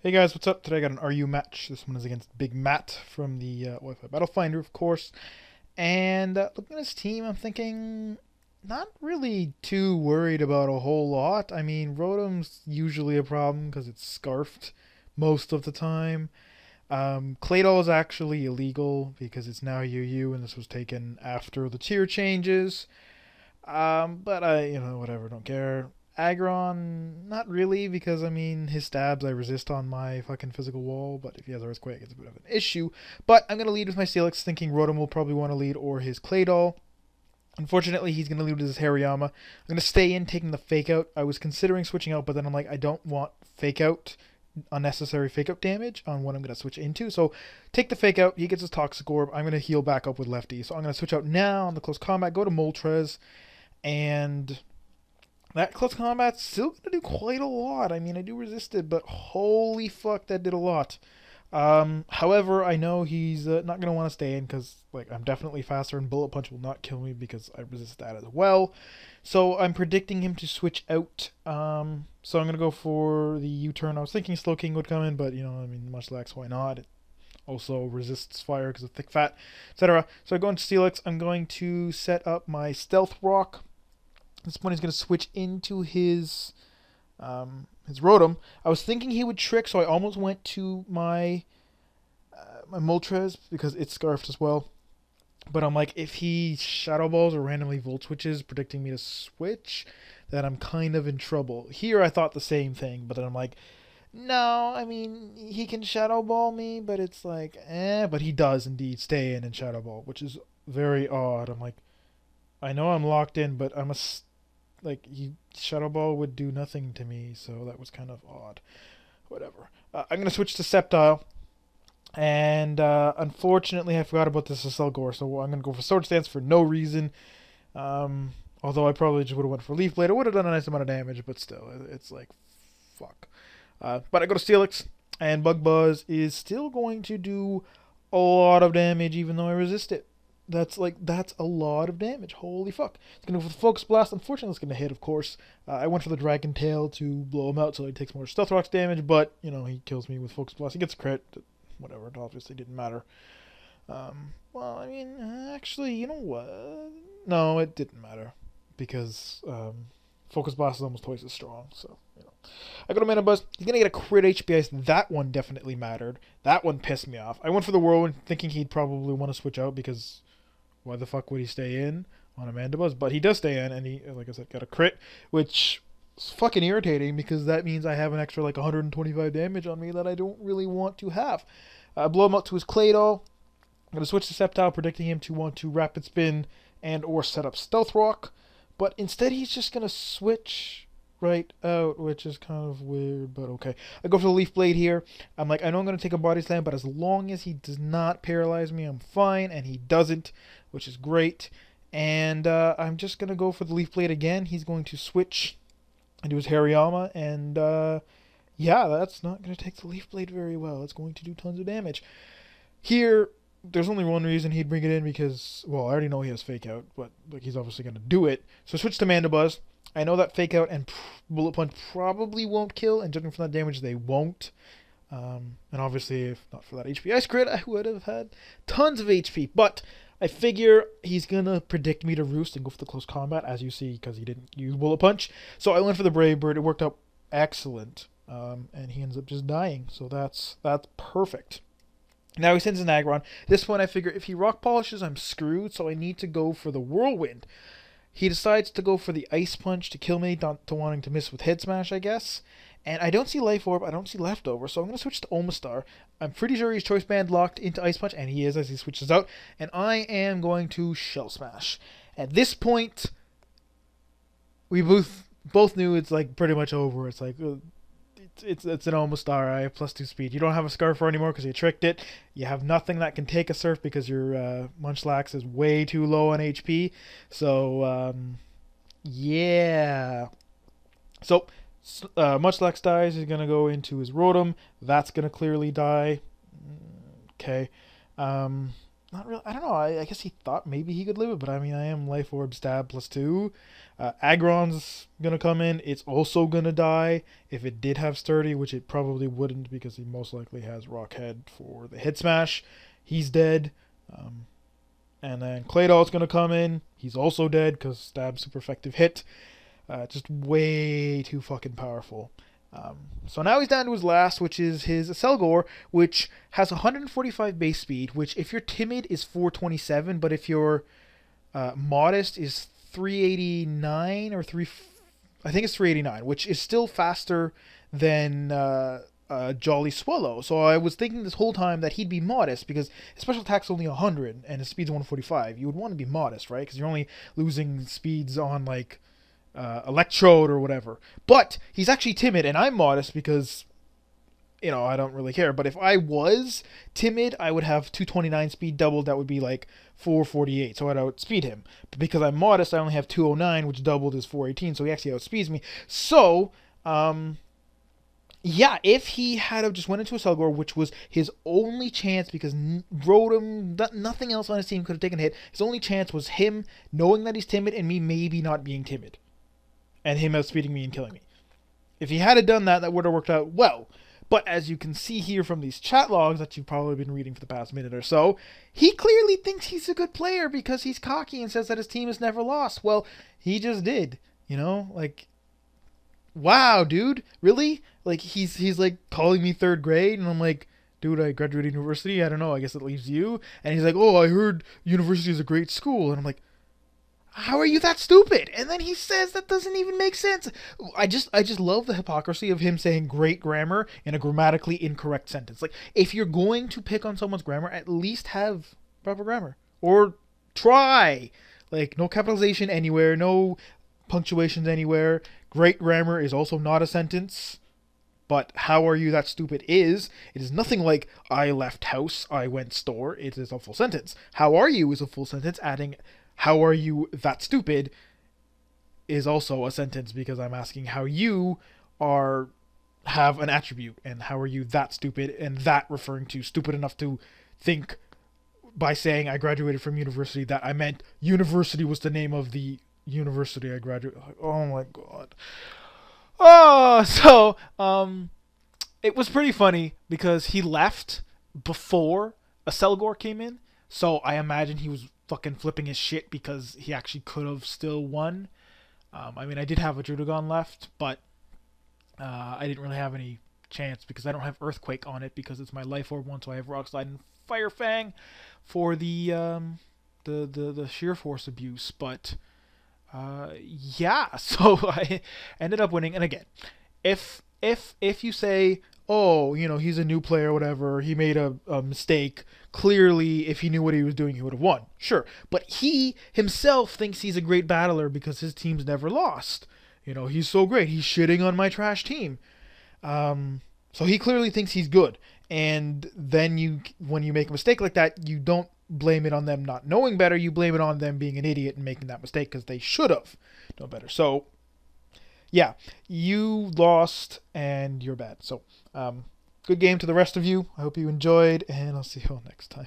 Hey guys, what's up? Today I got an RU match. This one is against Big Matt from the Wi-Fi Battle Finder, of course. And looking at his team, I'm thinking not really too worried about a whole lot. I mean, Rotom's usually a problem because it's scarfed most of the time. Claydol is actually illegal because it's now UU, and this was taken after the tier changes. But whatever, don't care. Aggron, not really, because I mean, his stabs I resist on my fucking physical wall, but if he has Earthquake, it's a bit of an issue. But I'm going to lead with my Steelix, thinking Rotom will probably want to lead, or his Claydol. Unfortunately, he's going to lead with his Hariyama. I'm going to stay in, taking the Fake Out. I was considering switching out, but then I'm like, I don't want Fake Out, unnecessary Fake Out damage on what I'm going to switch into. So take the Fake Out, he gets his Toxic Orb. I'm going to heal back up with Lefty. So I'm going to switch out now on the Close Combat, go to Moltres, and that close combat's still gonna do quite a lot. I mean, I do resist it, but holy fuck, that did a lot. However, I know he's not gonna want to stay in because like I'm definitely faster, and Bullet Punch will not kill me because I resist that as well. So I'm predicting him to switch out. So I'm gonna go for the U-turn. I was thinking Slow King would come in, but I mean, much lax, why not? It also resists fire because of thick fat, etc. So I go into Steelix. I'm going to set up my Stealth Rock. This point he's going to switch into his Rotom. I was thinking he would trick, so I almost went to my Moltres because it's scarfed as well. But I'm like, if he Shadow Balls or randomly Volt Switches, predicting me to switch, then I'm kind of in trouble. Here I thought the same thing, but then I'm like, no, I mean, he can Shadow Ball me, but it's like, but he does indeed stay in and Shadow Ball, which is very odd. I'm like, I know I'm locked in, but I'm a like he Shadow Ball would do nothing to me, so that was kind of odd. Whatever. I'm gonna switch to Sceptile, and unfortunately I forgot about this Gore, so I'm gonna go for Sword Stance for no reason. Although I probably just would have went for Leaf Blade. It would have done a nice amount of damage, but still, it's like fuck. But I go to Steelix, and Bug Buzz is still going to do a lot of damage, even though I resist it. That's a lot of damage. Holy fuck! It's gonna go for the Focus Blast. Unfortunately, it's gonna hit, of course. I went for the Dragon Tail to blow him out, so he takes more Stealth Rocks damage. But he kills me with Focus Blast. He gets a crit. Whatever. It obviously didn't matter. Well, I mean, actually, you know what? No, it didn't matter because Focus Blast is almost twice as strong. So I go to Mana Buzz. He's gonna get a crit HPS. That one definitely mattered. That one pissed me off. I went for the Whirlwind, thinking he'd probably want to switch out because why the fuck would he stay in on Amanda Buzz? But he does stay in, and he, like I said, got a crit, which is fucking irritating because that means I have an extra like 125 damage on me that I don't really want to have. Blow him up to his Claydol. I'm gonna switch to Sceptile, predicting him to want to Rapid Spin and or set up Stealth Rock, but instead he's just gonna switch right out, which is kind of weird, but okay. I go for the Leaf Blade here. I'm like, I know I'm going to take a Body Slam, but as long as he does not paralyze me, I'm fine, and he doesn't, which is great. And I'm just going to go for the Leaf Blade again. He's going to switch into his Hariyama, and yeah, that's not going to take the Leaf Blade very well. It's going to do tons of damage. Here, there's only one reason he'd bring it in because, well, I already know he has Fake Out, but like he's obviously going to do it. So switch to Mandibuzz. I know that Fake Out and Bullet Punch probably won't kill, and judging from that damage, they won't. And obviously, if not for that HP Ice Crit, I would have had tons of HP. But I figure he's going to predict me to Roost and go for the Close Combat, as you see, because he didn't use Bullet Punch. So I went for the Brave Bird. It worked out excellent. And he ends up just dying. So that's perfect. Now he sends an Aggron. This one I figure if he Rock Polishes, I'm screwed, so I need to go for the Whirlwind. He decides to go for the Ice Punch to kill me, not to wanting to miss with Head Smash, I guess. And I don't see Life Orb, I don't see Leftover, so I'm going to switch to Omastar. I'm pretty sure he's Choice Band locked into Ice Punch, and he is as he switches out. And I am going to Shell Smash. At this point, we both knew it's like pretty much over. It's like it's an Omastar. I have +2 speed. You don't have a Scarfer anymore because you tricked it. You have nothing that can take a Surf because your Munchlax is way too low on HP. So yeah. So Munchlax dies. He's gonna go into his Rotom. That's gonna clearly die. Okay. not really. I don't know. I guess he thought maybe he could live it, but I mean, I am Life Orb Stab +2. Aggron's gonna come in. It's also gonna die if it did have Sturdy, which it probably wouldn't because he most likely has Rock Head for the hit smash. He's dead. And then Claydoll's gonna come in. He's also dead because Stab's super effective hit. Just way too fucking powerful. So now he's down to his last, which is his Selgor, which has 145 base speed, which if you're timid is 427, but if you're modest is 389 or I think it's 389, which is still faster than Jolly Swallow. So I was thinking this whole time that he'd be modest because his special attack's only 100 and his speed's 145. You would want to be modest, right? Because you're only losing speeds on like Electrode or whatever. But he's actually timid, and I'm modest because, you know, I don't really care. But if I was timid, I would have 229 speed doubled. That would be like 448, so I'd outspeed him. But because I'm modest, I only have 209, which doubled is 418, so he actually outspeeds me. So, yeah, if he had have just went into a Selgor, which was his only chance because Rotom, nothing else on his team could have taken a hit. His only chance was him knowing that he's timid and me maybe not being timid. And him outspeeding me and killing me. If he had done that, that would have worked out well. But as you can see here from these chat logs that you've probably been reading for the past minute or so, he clearly thinks he's a good player because he's cocky and says that his team has never lost. Well, he just did. You know, like, wow, dude, really? Like, he's like calling me third grade, and I'm like, dude, I graduated university. I don't know. I guess it leaves you. And he's like, oh, I heard university is a great school, and I'm like, how are you that stupid? And then he says that doesn't even make sense. I just love the hypocrisy of him saying great grammar in a grammatically incorrect sentence. Like, if you're going to pick on someone's grammar, at least have proper grammar. Or try. Like, no capitalization anywhere, no punctuations anywhere. Great grammar is also not a sentence. But how are you that stupid it is nothing like I left house, I went store. It is a full sentence. How are you is a full sentence, adding how are you that stupid is also a sentence because I'm asking how you have an attribute, and how are you that stupid, and that referring to stupid enough to think by saying I graduated from university that I meant university was the name of the university I graduated. Oh my god. Oh, so it was pretty funny because he left before a Selgor came in, so I imagine he was fucking flipping his shit because he actually could have still won. I mean, I did have a Druddigon left, but I didn't really have any chance because I don't have Earthquake on it because it's my Life Orb one, so I have Rock Slide and Fire Fang for the sheer force abuse. But yeah, so I ended up winning. And again, if you say, oh, you know, he's a new player or whatever, he made a mistake, clearly if he knew what he was doing he would have won, sure, but he himself thinks he's a great battler because his team's never lost. You know, he's so great, he's shitting on my trash team. So he clearly thinks he's good, and then when you make a mistake like that, you don't blame it on them not knowing better, you blame it on them being an idiot and making that mistake because they should have known better. So yeah, you lost and you're bad. So good game to the rest of you. I hope you enjoyed, and I'll see you all next time.